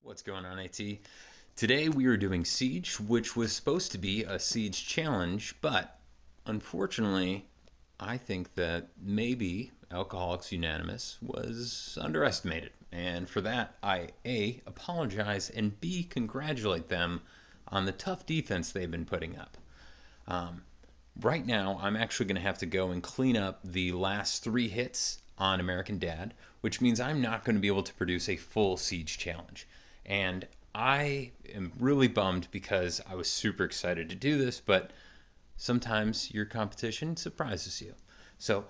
What's going on, AT? Today we are doing Siege, which was supposed to be a Siege challenge, but unfortunately, I think that maybe Alcoholics Unanimous was underestimated. And for that, I A, apologize, and B, congratulate them on the tough defense they've been putting up. Right now, I'm actually going to have to go and clean up the last 3 hits on American Dad, which means I'm not going to be able to produce a full Siege challenge. And I am really bummed because I was super excited to do this, but sometimes your competition surprises you. So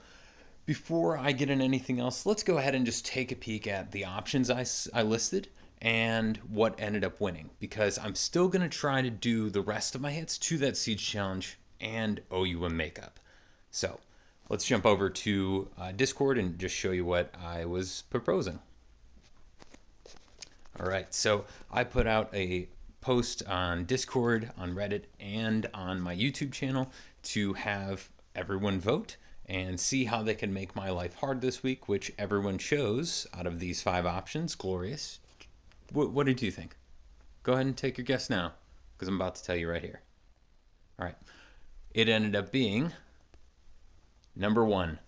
before I get into anything else, let's go ahead and just take a peek at the options I listed and what ended up winning, because I'm still going to try to do the rest of my hits to that Siege challenge and owe you a makeup. So let's jump over to Discord and just show you what I was proposing. All right, so I put out a post on Discord, on Reddit, and on my YouTube channel to have everyone vote and see how they can make my life hard this week, which everyone chose out of these 5 options. Glorious. What did you think? Go ahead and take your guess now, because I'm about to tell you right here. All right. It ended up being number 1,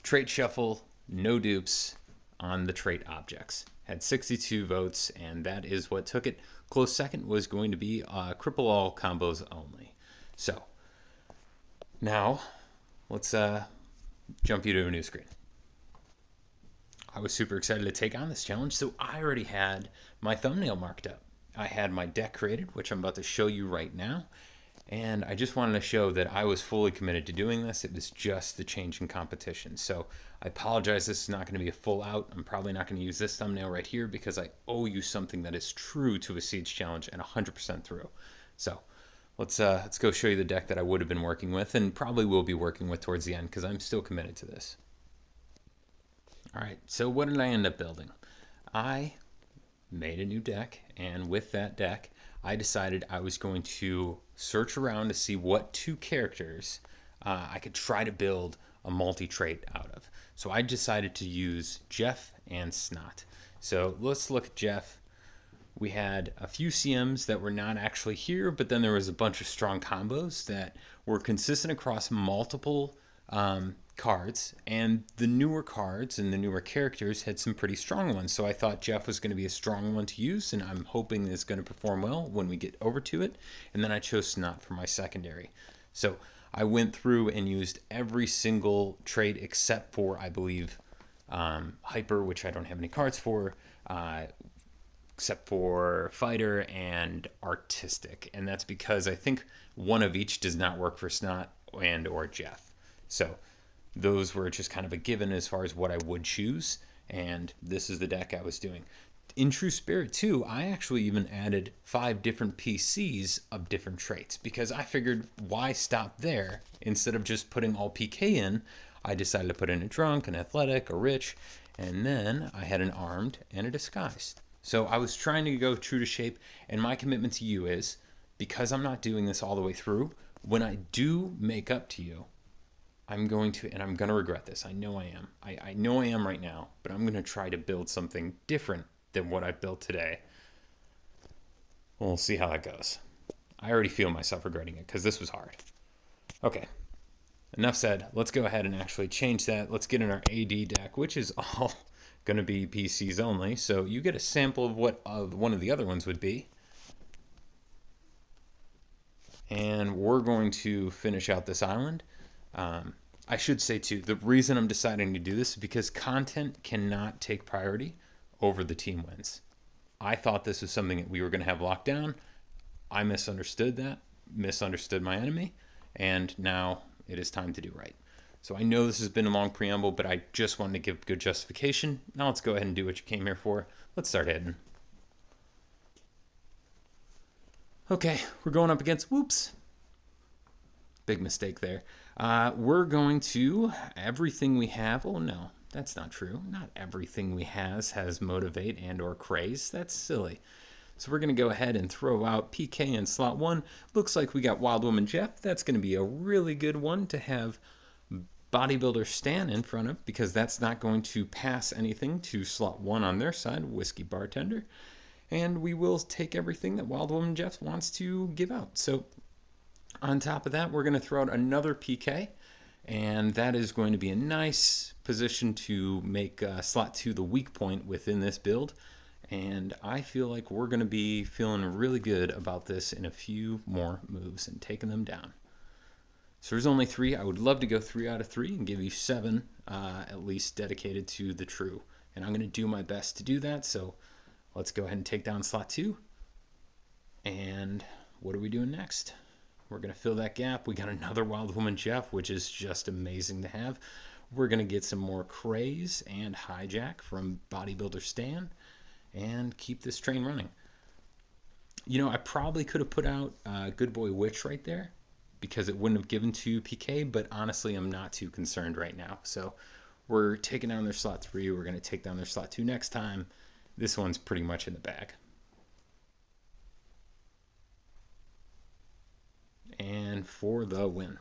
trait shuffle, no dupes on the trait objects. Had 62 votes, and that is what took it. Close second was going to be cripple all combos only. So now let's jump you to a new screen. I was super excited to take on this challenge, so I already had my thumbnail marked up. I had my deck created, which I'm about to show you right now. And I just wanted to show that I was fully committed to doing this. It was just the change in competition. So I apologize, this is not going to be a full out. I'm probably not going to use this thumbnail right here because I owe you something that is true to a Siege challenge and 100% through. So let's go show you the deck that I would have been working with and probably will be working with towards the end because I'm still committed to this. All right, so what did I end up building? I made a new deck, and with that deck, I decided I was going to search around to see what 2 characters I could try to build a multi-trait out of. So I decided to use Jeff and Snot. So let's look at Jeff. We had a few CMs that were not actually here, but then there was a bunch of strong combos that were consistent across multiple cards, and the newer cards and the newer characters had some pretty strong ones. So I thought Jeff was going to be a strong one to use, and I'm hoping it's going to perform well when we get over to it. And then I chose Snot for my secondary. So I went through and used every single trait except for, I believe, Hyper, which I don't have any cards for, except for Fighter and Artistic. And that's because I think one of each does not work for Snot and or Jeff. So those were just kind of a given as far as what I would choose, and this is the deck I was doing. In true spirit too, I actually even added 5 different PCs of different traits because I figured why stop there? Instead of just putting all PK in, I decided to put in a drunk, an athletic, a rich, and then I had an armed and a disguised. So I was trying to go true to shape, and my commitment to you is, because I'm not doing this all the way through, when I do make up to you, I'm going to, and I'm going to regret this. I know I am. I know I am right now, but I'm going to try to build something different than what I built today. We'll see how that goes. I already feel myself regretting it because this was hard. Okay, enough said. Let's go ahead and actually change that. Let's get in our AD deck, which is all going to be PCs only. So you get a sample of what one of the other ones would be. And we're going to finish out this island. I should say too, the reason I'm deciding to do this is because content cannot take priority over the team wins. I thought this was something that we were going to have locked down. I misunderstood that, misunderstood my enemy, and now it is time to do right. So I know this has been a long preamble, but I just wanted to give good justification. Now let's go ahead and do what you came here for. Let's start hitting. Okay, we're going up against, whoops. Big mistake there. We're going to, everything we have, oh no, that's not true. Not everything we has motivate and or craze. That's silly. So we're going to go ahead and throw out PK in slot 1. Looks like we got Wild Woman Jeff. That's going to be a really good one to have Bodybuilder Stan in front of, because that's not going to pass anything to slot 1 on their side, Whiskey Bartender. and we will take everything that Wild Woman Jeff wants to give out. So on top of that, we're going to throw out another PK, and that is going to be a nice position to make slot 2 the weak point within this build. And I feel like we're going to be feeling really good about this in a few more moves and taking them down. So there's only 3. I would love to go 3 out of 3 and give you 7 at least dedicated to the true. And I'm going to do my best to do that. So let's go ahead and take down slot 2. And what are we doing next? We're going to fill that gap. We got another Wild Woman Jeff, which is just amazing to have. We're going to get some more Craze and Hijack from Bodybuilder Stan and keep this train running. You know, I probably could have put out Good Boy Witch right there because it wouldn't have given to PK, but honestly, I'm not too concerned right now. So we're taking down their slot 3. We're going to take down their slot 2 next time. This one's pretty much in the bag. And for the win.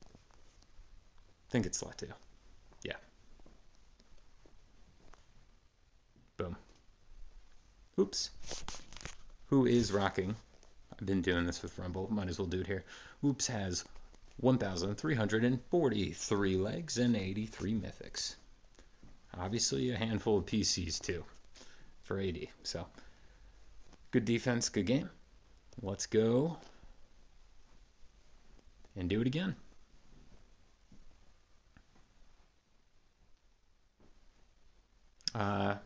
I think it's slot 2. Yeah. Boom. Oops. Who is rocking? I've been doing this with Rumble. Might as well do it here. Oops has 1,343 legs and 83 mythics. Obviously a handful of PCs too for AD. So good defense, good game. Let's go and do it again. I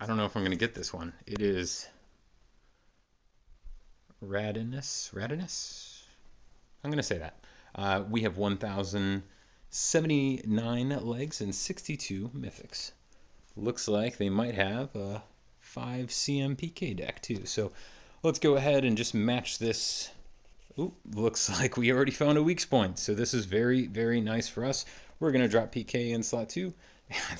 don't know if I'm going to get this one. It is Radinus. I'm going to say that. We have 1,079 legs and 62 mythics. Looks like they might have a 5 CMPK deck too. So let's go ahead and just match this. Ooh, looks like we already found a weak point. So this is very, very nice for us. We're going to drop PK in slot 2.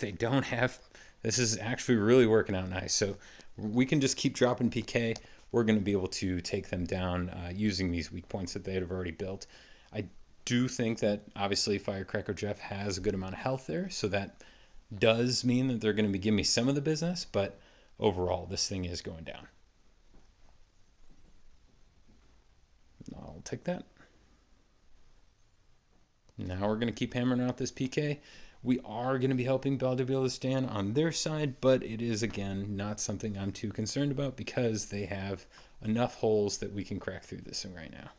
They don't have... This is actually really working out nice. So we can just keep dropping PK. We're going to be able to take them down using these weak points that they have already built. I do think that obviously Firecracker Jeff has a good amount of health there. So that does mean that they're going to be giving me some of the business. But overall, this thing is going down. I'll take that. Now we're going to keep hammering out this PK. We are going to be helping Bodybuilder Stan on their side, but it is, again, not something I'm too concerned about because they have enough holes that we can crack through this thing right now.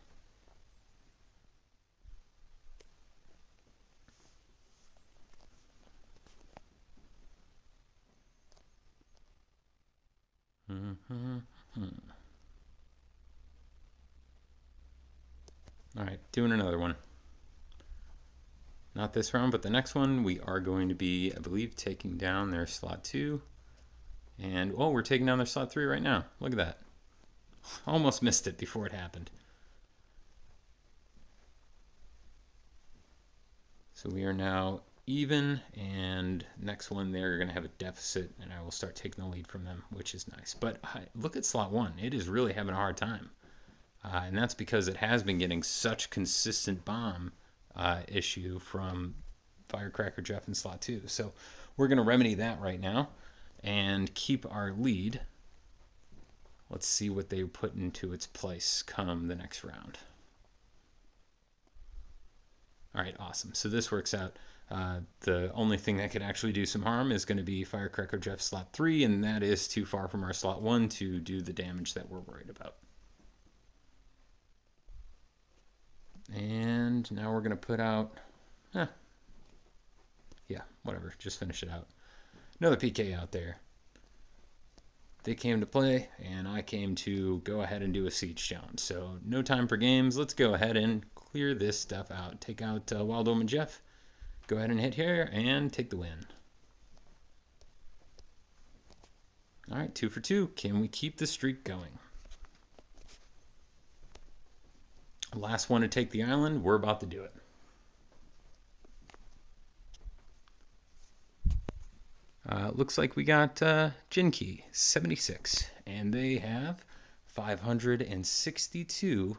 All right, doing another one. Not this round, but the next one, we are going to be, I believe, taking down their slot 2. And, well, we're taking down their slot 3 right now. Look at that. Almost missed it before it happened. So we are now even, and next one they're going to have a deficit, and I will start taking the lead from them, which is nice. But look at slot 1. It is really having a hard time. And that's because it has been getting such consistent bomb issue from Firecracker Jeff in slot 2. So we're going to remedy that right now and keep our lead. Let's see what they put into its place come the next round. All right, awesome. So this works out. The only thing that could actually do some harm is going to be Firecracker Jeff slot 3, and that is too far from our slot 1 to do the damage that we're worried about. And now we're going to put out, yeah, whatever, just finish it out. Another PK out there. They came to play, and I came to go ahead and do a siege challenge. So no time for games. Let's go ahead and clear this stuff out. Take out Wild Woman Jeff. Go ahead and hit here and take the win. All right, 2 for 2. Can we keep the streak going? Last one to take the island. We're about to do it. Looks like we got Jinki 76, and they have 562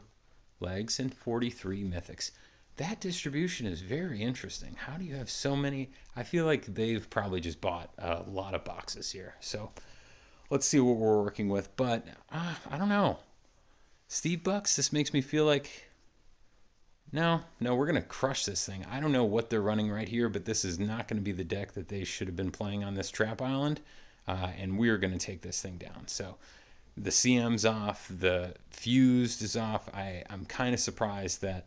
legs and 43 mythics. That distribution is very interesting. How do you have so many? I feel like they've probably just bought a lot of boxes here. So let's see what we're working with. But I don't know. Steve Bucks, this makes me feel like, no, we're going to crush this thing. I don't know what they're running right here, but this is not going to be the deck that they should have been playing on this Trap Island. And we're going to take this thing down. So the CM's off, the Fused is off. I'm kind of surprised that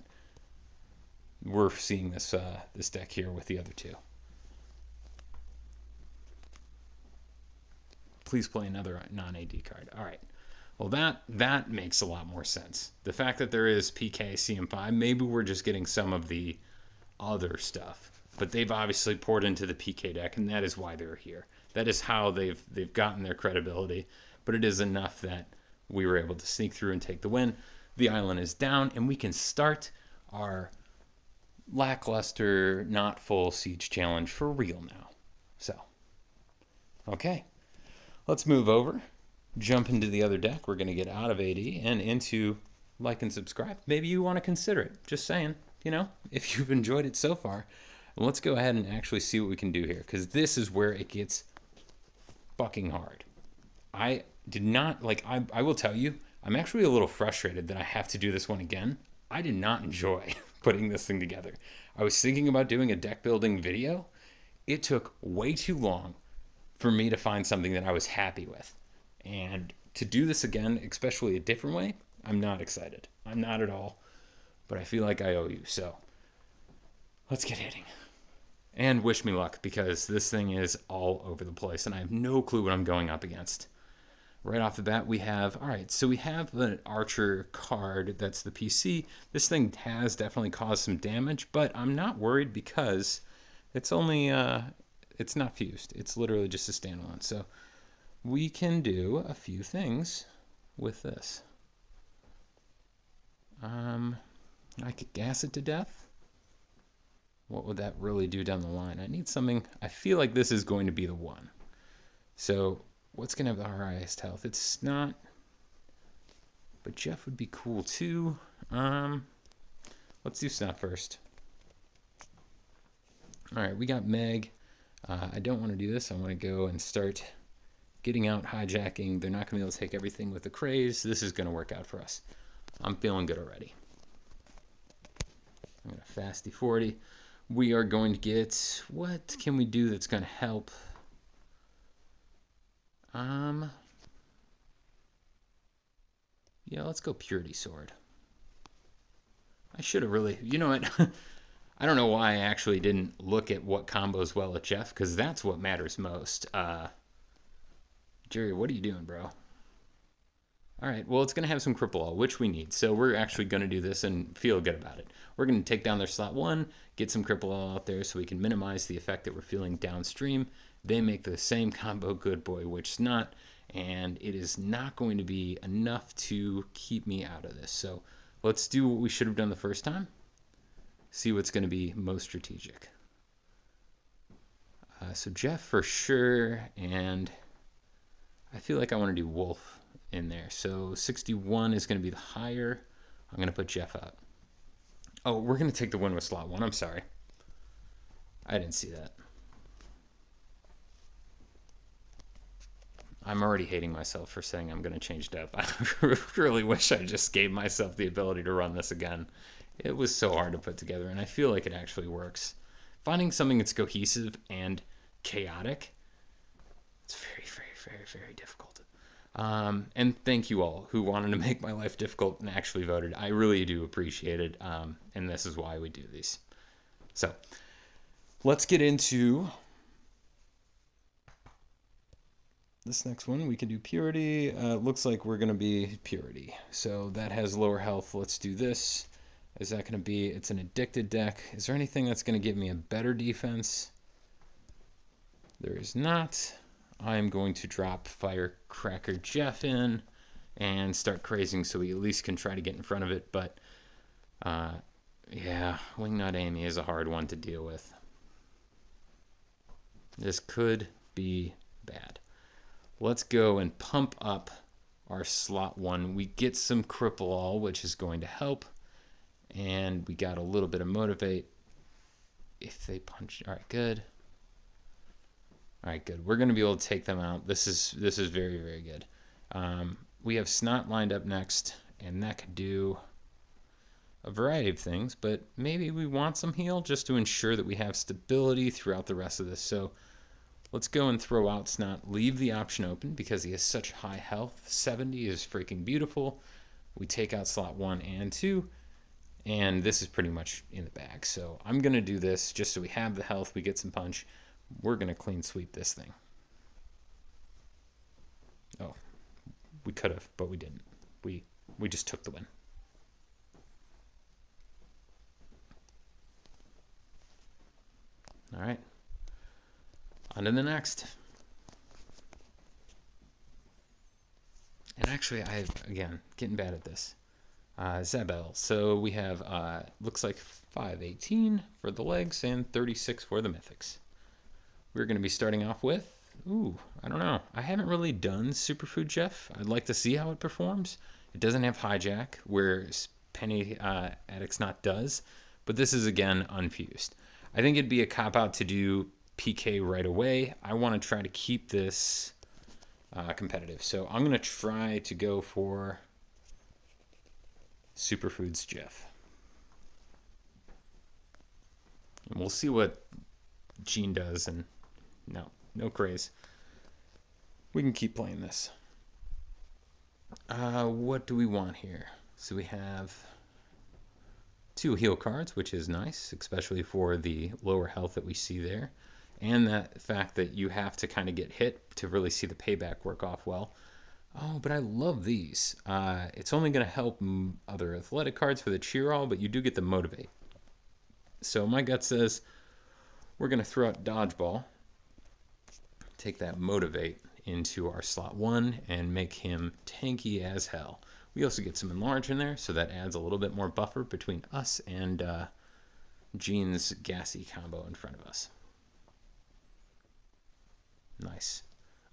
we're seeing this this deck here with the other two. Please play another non-AD card. All right. Well, that makes a lot more sense. The fact that there is PK CM5, maybe we're just getting some of the other stuff. But they've obviously poured into the PK deck, and that is why they're here. That is how they've gotten their credibility. But it is enough that we were able to sneak through and take the win. The island is down, and we can start our lackluster, not full siege challenge for real now. So, okay. Let's move over. Jump into the other deck. We're going to get out of AD and into like and subscribe. Maybe you want to consider it. Just saying, if you've enjoyed it so far. Let's go ahead and actually see what we can do here, because this is where it gets fucking hard. I did not, I will tell you, I'm actually a little frustrated that I have to do this one again. I did not enjoy putting this thing together. I was thinking about doing a deck building video. It took way too long for me to find something that I was happy with. And to do this again, especially a different way, I'm not excited. I'm not at all. But I feel like I owe you. So let's get hitting. And wish me luck, because this thing is all over the place. And I have no clue what I'm going up against. Right off the bat, we have, all right, so we have an Archer card. That's the PC. This thing has definitely caused some damage, but I'm not worried because it's only, it's not fused. It's literally just a standalone. So we can do a few things with this. I could gas it to death. What would that really do down the line? I need something. I feel like this is going to be the one. So what's going to have the highest health? It's not. But Jeff would be cool too. Let's do Snot first. All right, we got Meg. I don't want to do this. I want to go and start getting out, hijacking. They're not going to be able to take everything with the craze. This is going to work out for us. I'm feeling good already. I'm going to fast D40. We are going to get, what can we do that's going to help? Yeah, let's go Purity Sword. I should have really, you know what? I don't know why I actually didn't look at what combos well at Jeff, because that's what matters most. Jerry, what are you doing, bro? All right, well, it's going to have some cripple all, which we need. So we're actually going to do this and feel good about it. We're going to take down their slot 1, get some cripple all out there so we can minimize the effect that we're feeling downstream. They make the same combo good boy, which is not, and it is not going to be enough to keep me out of this. So let's do what we should have done the first time. See what's going to be most strategic. So Jeff for sure, and I feel like I want to do Wolf in there. So 61 is going to be the higher. I'm going to put Jeff out. Oh, we're going to take the win with slot 1. I'm sorry. I didn't see that. I'm already hating myself for saying I'm going to change it up. I really wish I just gave myself the ability to run this again. It was so hard to put together, and I feel like it actually works. Finding something that's cohesive and chaotic, it's very, very, very, very difficult. And thank you all who wanted to make my life difficult and actually voted. I really do appreciate it, and this is why we do these. So let's get into this next one. We can do Purity. Looks like we're going to be Purity. So that has lower health. Let's do this. Is that going to be, it's an addicted deck. Is there anything that's going to give me a better defense? There is not. I'm going to drop Firecracker Jeff in and start crazing so we at least can try to get in front of it. But yeah, Wingnut Amy is a hard one to deal with. This could be bad. Let's go and pump up our slot 1. We get some Cripple All, which is going to help. And we got a little bit of Motivate. If they punch, all right, good. All right, good. We're going to be able to take them out. This is very, very good. We have Snot lined up next, and that could do a variety of things, but maybe we want some heal just to ensure that we have stability throughout the rest of this. So let's go and throw out Snot. Leave the option open because he has such high health. 70 is freaking beautiful. We take out slot 1 and 2, and this is pretty much in the bag. So I'm going to do this just so we have the health, we get some punch. We're going to clean sweep this thing. Oh, we could have, but we didn't. We just took the win. All right. On to the next. And actually, again, getting bad at this. Zabel. So we have, looks like 518 for the legs and 36 for the mythics. We're going to be starting off with, I don't know. I haven't really done Superfood Jeff. I'd like to see how it performs. It doesn't have hijack, where Penny Addict's Not does. But this is, again, unfused. I think it'd be a cop-out to do PK right away. I want to try to keep this competitive. So I'm going to try to go for Superfoods Jeff. And we'll see what Gene does, and no craze. We can keep playing this. What do we want here? So we have 2 heal cards, which is nice, especially for the lower health that we see there. And that fact that you have to kind of get hit to really see the payback work off well. Oh, but I love these. It's only going to help other athletic cards for the cheer all, but you do get the motivate. So my gut says we're going to throw out dodgeball, take that motivate into our slot 1, and make him tanky as hell. We also get some enlarge in there, so that adds a little bit more buffer between us and Gene's gassy combo in front of us. Nice.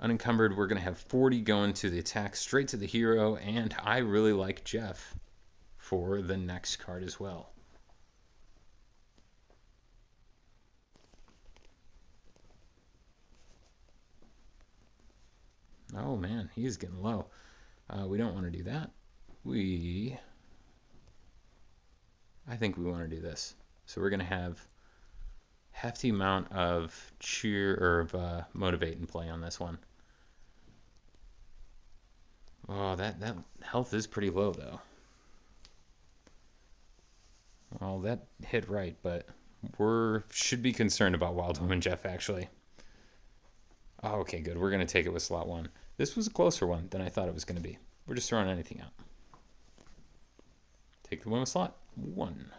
Unencumbered, we're going to have 40 going to the attack, straight to the hero, and I really like Jeff for the next card as well. Oh man, he's getting low. We don't want to do that. I think we want to do this. So we're going to have hefty amount of cheer or of motivate and play on this one. Oh, that health is pretty low though. Well, that hit right, but should be concerned about Wild Woman Jeff actually. Oh, okay, good. We're going to take it with slot 1. This was a closer one than I thought it was going to be. We're just throwing anything out. Take the one with slot 1.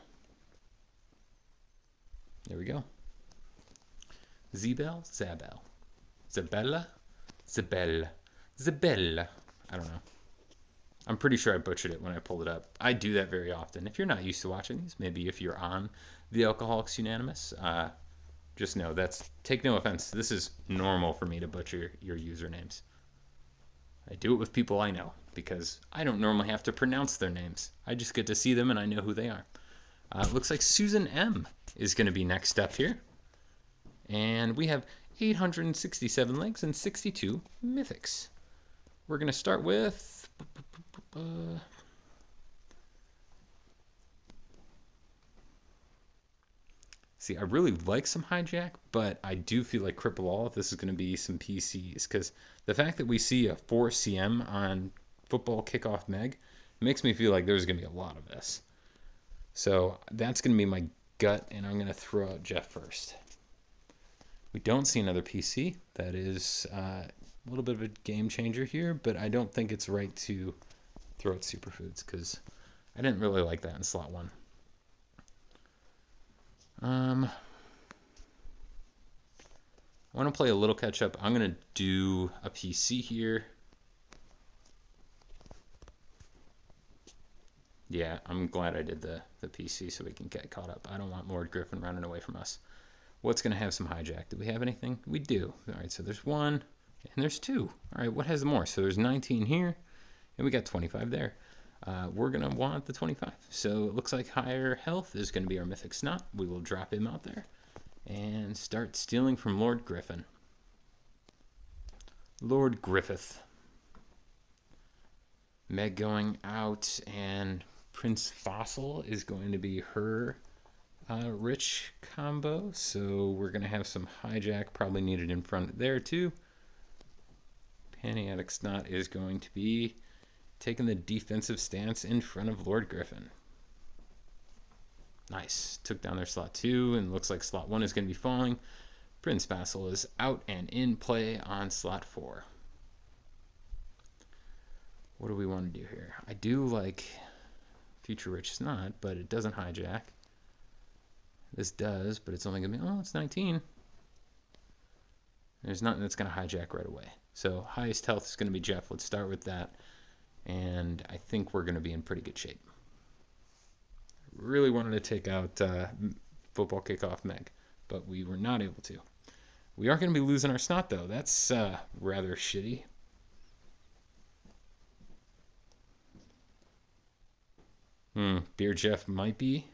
There we go. Zabel? Zabella? Zabella. I don't know. I'm pretty sure I butchered it when I pulled it up. I do that very often. If you're not used to watching these, maybe if you're on the Alcoholics Unanimous, just know take no offense. This is normal for me to butcher your usernames. I do it with people I know because I don't normally have to pronounce their names. I just get to see them and I know who they are. It looks like Susan M is going to be next up here. And we have 867 legs and 62 mythics. We're going to start with... See, I really like some hijack, but I do feel like Cripple All, if this is going to be some PCs, because the fact that we see a 4 CM on Football Kickoff Meg makes me feel like there's going to be a lot of this. So that's going to be my gut, and I'm going to throw out Jeff first. We don't see another PC. That is a little bit of a game changer here, but I don't think it's right to throw out Superfoods, because I didn't really like that in slot 1. I want to play a little catch up. I'm going to do a PC here. Yeah, I'm glad I did the PC so we can get caught up. I don't want Lord Griffin running away from us. What's going to have some hijack? Do we have anything? We do. All right, so there's 1 and there's 2. All right, what has more? So there's 19 here and we got 25 there. We're going to want the 25. So it looks like higher health is going to be our Mythic Snot. We will drop him out there and start stealing from Lord Griffin. Lord Griffith. Meg going out, and Prince Fossil is going to be her rich combo. So we're going to have some hijack probably needed in front there too. Paniatic Snot is going to be taking the defensive stance in front of Lord Griffin. Nice. Took down their slot 2, and looks like slot 1 is going to be falling. Prince Vassal is out and in play on slot 4. What do we want to do here? I do like Future Rich Snot, but it doesn't hijack. This does, but it's only going to be, oh, it's 19. There's nothing that's going to hijack right away. So highest health is going to be Jeff. Let's start with that. And I think we're going to be in pretty good shape. Really wanted to take out football kickoff Meg, but we were not able to. We are going to be losing our Snot, though. That's rather shitty. Beer Jeff might be.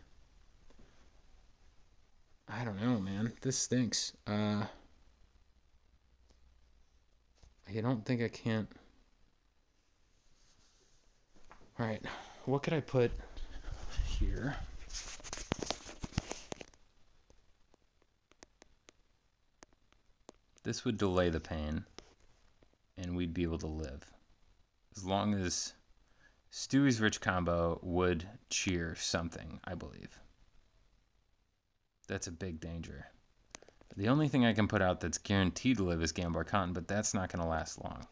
I don't know, man. This stinks. I don't think I can't. All right. What could I put here? This would delay the pain, and we'd be able to live. As long as Stewie's Rich combo would cheer something, I believe. That's a big danger. The only thing I can put out that's guaranteed to live is Gambler Cotton, but that's not going to last long.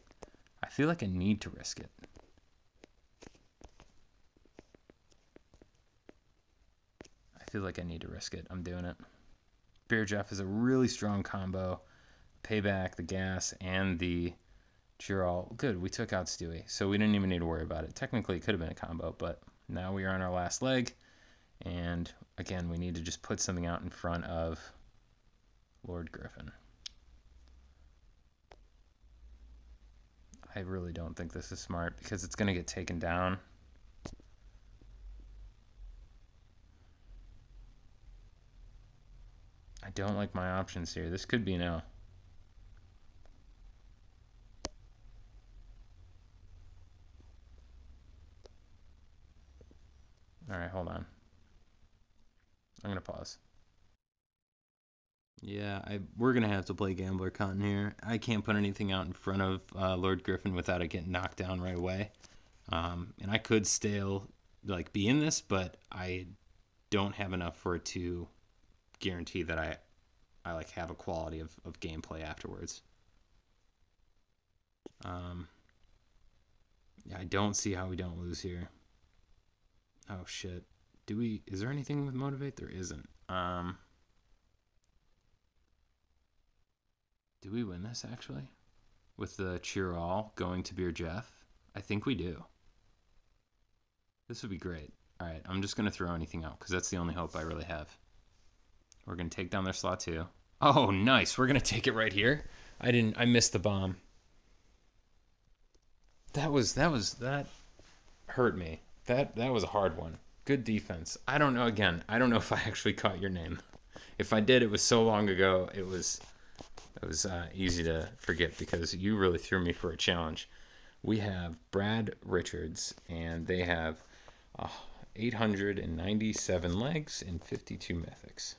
I feel like I need to risk it. I'm doing it. Beer Jeff is a really strong combo. Payback, the gas, and the cheer all. Good, we took out Stewie, so we didn't even need to worry about it. Technically, it could have been a combo, but now we are on our last leg. And again, we need to just put something out in front of Lord Griffin. I really don't think this is smart because it's going to get taken down. I don't like my options here. This could be an L. All right, hold on. I'm going to pause. Yeah, we're going to have to play Gambler Cotton here. I can't put anything out in front of Lord Griffin without it getting knocked down right away. And I could still be in this, but I don't have enough for it to guarantee that I have a quality of gameplay afterwards. Yeah, I don't see how we don't lose here. Oh shit. Is there anything with Motivate? There isn't. Do we win this actually? With the cheer all going to Beer Jeff? I think we do. This would be great. Alright, I'm just gonna throw anything out because that's the only hope I really have. We're gonna take down their slot 2. Oh, nice. We're gonna take it right here. I missed the bomb. That hurt me. That was a hard one. Good defense. I don't know if I actually caught your name. If I did, it was so long ago. It was easy to forget because you really threw me for a challenge. We have Brad Richards, and they have 897 legs and 52 mythics.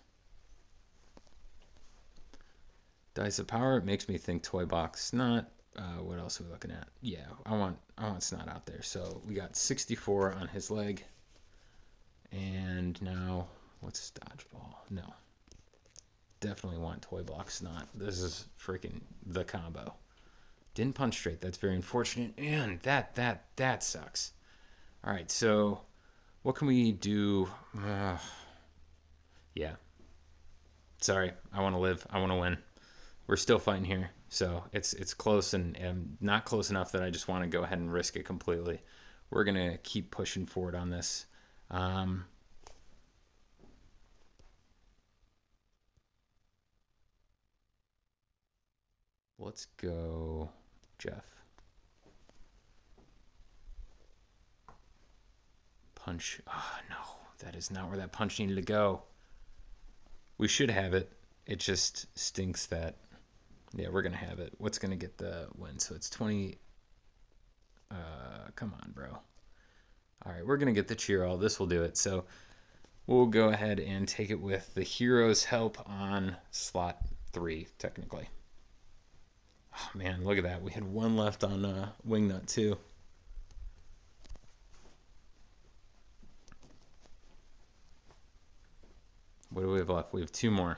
Dice of Power, it makes me think Toy Box Snot. What else are we looking at? Yeah, I want Snot out there. So we got 64 on his leg. And now, what's Dodgeball? No. Definitely want Toy Box Snot. This is freaking the combo. Didn't punch straight. That's very unfortunate. And that sucks. All right, so what can we do? Yeah. Sorry, I want to live. I want to win. We're still fighting here, so it's close and not close enough that I just want to go ahead and risk it completely. We're going to keep pushing forward on this. Let's go, Jeff. Punch. Oh, no, that is not where that punch needed to go. We should have it. It just stinks that Yeah, we're going to have it. What's going to get the win? So it's 20. Come on, bro. All right, we're going to get the cheer all. This will do it. So we'll go ahead and take it with the Hero's Help on slot 3, technically. Oh, man, look at that. We had one left on Wingnut, too. What do we have left? We have 2 more.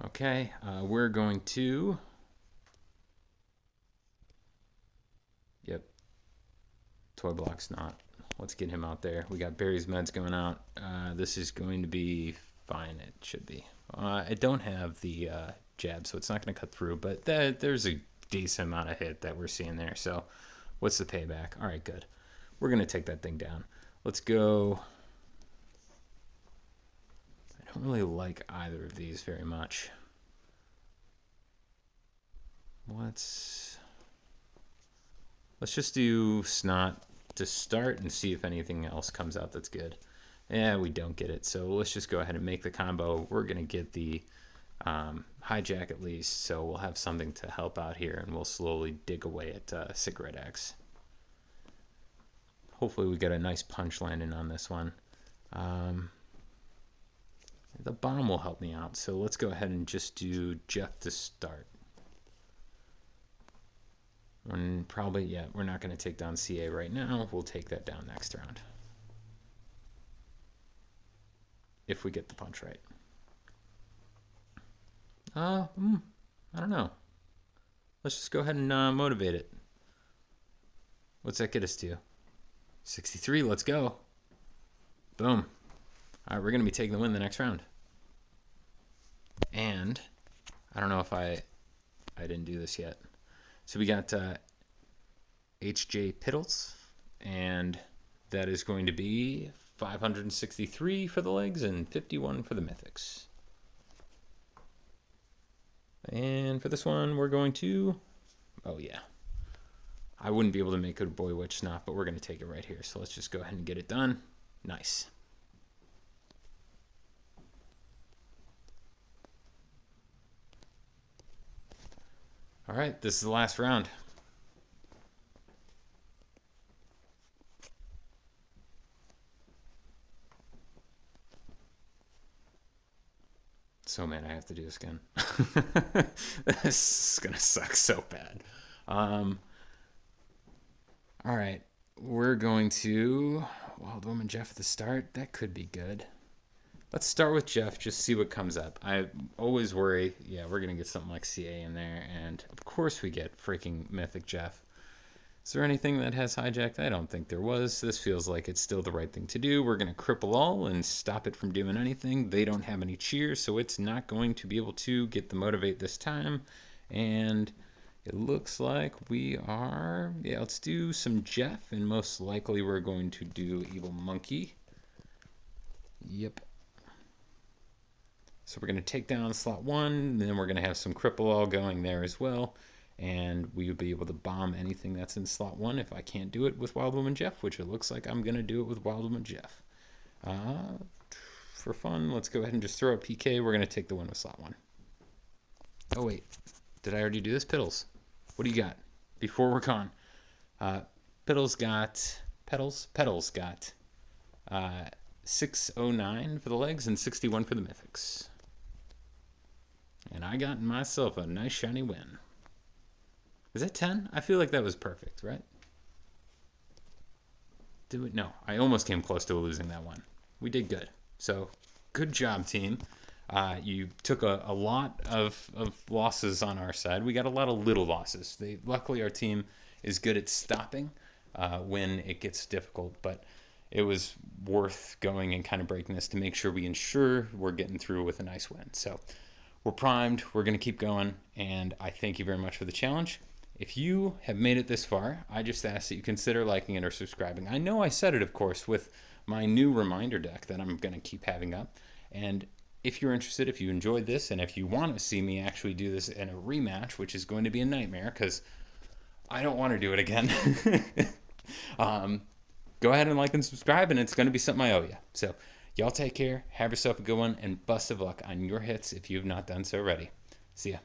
Okay, we're going to... Yep. Toy Block's not. Let's get him out there. We got Barry's Meds going out. This is going to be fine. It should be. I don't have the jab, so it's not going to cut through, but there's a decent amount of hit that we're seeing there. So what's the payback? All right, good. We're going to take that thing down. Let's go. I don't really like either of these very much. Let's just do Snot to start and see if anything else comes out that's good. Yeah, we don't get it. So let's just go ahead and make the combo. We're going to get the hijack at least, so we'll have something to help out here, and we'll slowly dig away at Cigarette X. Hopefully we get a nice punch landing on this one. The bomb will help me out, so let's go ahead and just do Jeff to start. Probably, yeah, we're not going to take down CA right now. We'll take that down next round. If we get the punch right. I don't know. Let's just go ahead and motivate it. What's that get us to? 63, let's go. Boom. All right, we're going to be taking the win the next round. And I don't know if I didn't do this yet. So we got HJ Piddles, and that is going to be 563 for the legs and 51 for the mythics. And for this one, we're going to, oh yeah. I wouldn't be able to make Good Boy Witch Snot, but we're going to take it right here. So let's just go ahead and get it done. Nice. All right, this is the last round. So man, I have to do this again. This is gonna suck so bad. All right, we're going to Wild Woman Jeff at the start. That could be good. Let's start with Jeff, just see what comes up. I always worry, yeah, we're going to get something like CA in there, and of course we get freaking Mythic Jeff. Is there anything that has hijacked? I don't think there was. This feels like it's still the right thing to do. We're going to cripple all and stop it from doing anything. They don't have any cheers, so it's not going to be able to get the motivate this time. And it looks like we are, yeah, let's do some Jeff, and most likely we're going to do Evil Monkey. Yep. So we're going to take down slot 1, and then we're going to have some cripple all going there as well. And we'll be able to bomb anything that's in slot 1 if I can't do it with Wild Woman Jeff, which it looks like I'm going to do it with Wild Woman Jeff. For fun, let's go ahead and just throw a PK. We're going to take the win with slot 1. Oh, wait. Did I already do this? Piddles. What do you got? Before we're gone. Pedals got 609 for the legs and 61 for the mythics. And I got myself a nice shiny win. Is that 10? I feel like that was perfect, right? Did we? No, I almost came close to losing that one. We did good. So, good job, team. You took a lot of losses on our side. We got a lot of little losses. Luckily, our team is good at stopping when it gets difficult, but it was worth going and kind of breaking this to make sure we ensure we're getting through with a nice win. So we're primed. We're going to keep going, and I thank you very much for the challenge. If you have made it this far, I just ask that you consider liking it or subscribing. I know I said it, of course, with my new reminder deck that I'm going to keep having up. And if you're interested, if you enjoyed this, and if you want to see me actually do this in a rematch, which is going to be a nightmare because I don't want to do it again. go ahead and like and subscribe, and it's going to be something I owe you. So y'all take care, have yourself a good one, and best of luck on your hits if you've not done so already. See ya.